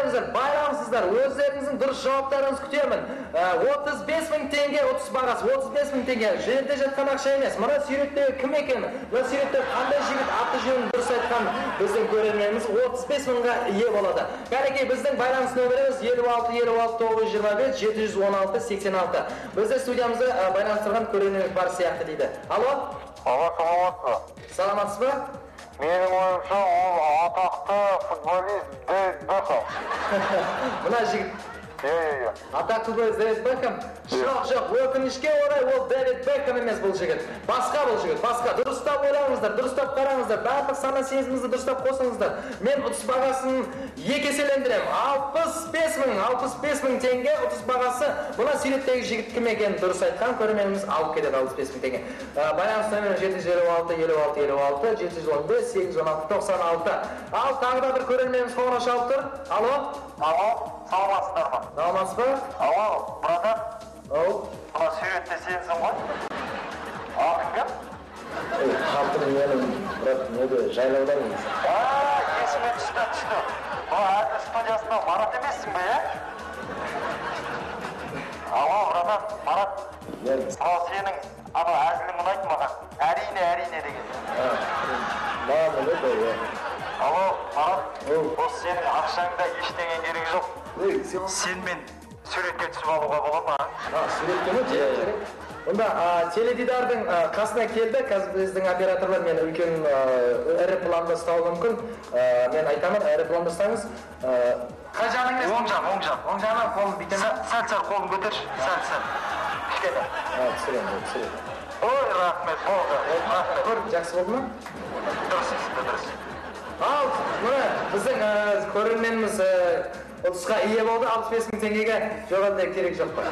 beremizler, bayramsızlar. Özlerinizin dürüst cevaplarınızı kütüyorum. 35.000 tenge 30 bagası, 35.000 tenge. Жерде жатқан ақша емес. Мына сүйреттегі кім екені, мына сүйретте қандай жігіт аты жөнін дұрыс айтқан біздің көрерменіміз 35 мыңға ие болады. Кәнекей, біздің байланыс нөміріміз 56 56 925 716 86. Бізді студиямызда байланыстырған көрерменіміз бар сияқты дейді. Алло? Алло, саламатсыз ба? Саламатсыз ба? Менің ойымша ол атақты футболист Дэвид Бекхэм. Мына жігіт атақты футболист Дэвид Бекхэм? Жоқ, өкінішке орай ол Дэвид Бекхэм емес бұл жігіт. Басқа бұл жігіт, басқа. Дұрыстап ойлаңыздар, дұрыстап қараңыздар, барлық сана сезіміңізді дұрыстап қосыңыздар. Мен ұтыс бағасын екі еселендірем. 65 мың теңге ұтыс бағасы. Мына суреттегі жігіт кім екенін дұрыс айтқан көрерменіміз алып кетеді 65 мың теңге. Байланыс нөмірі 756 56 56 715 816 96. Ал тағы да бір көрерменіміз қоңырау шалып тұр. Алло? Алло, саламатсыздар ма? Саламатсыз ба? Алло, братан. Ау. Мына суретте сенсің ғой? Атың кім? Шалпын менің, брат, неде, жайлаудамын. Есіме түсті. Бұл әділ студиясында Марат емессің бе, Алло, братан, Марат. Мынау сенің әзілің ұнайды маған. Әрине деген. Маған ұнайды, Алло, Марат. Бұл сенің ақшаңда ештеңе керек жоқ. Сен мен суретке түсіп алуға бола ма? Суретке ме? Керек. Онда теледидардың қасына келді. Қазір біздің операторлар мені үлкен ірі планда ұстауы мүмкін. Мен айтамын, ірі планда ұстаңыз. Қай жағыңыз? Оң жағынан қолын бүйтемін. Сәл қолын көтерші. Сәл. Кішкене. Түсірем. Ой, рахмет, болды. Көр, жақсы болды ма? Дұрыс. Ал, мына біздің көрерменіміз ұтысқа ие болды. 65 мың теңгеге жоғалды керек жоқ па?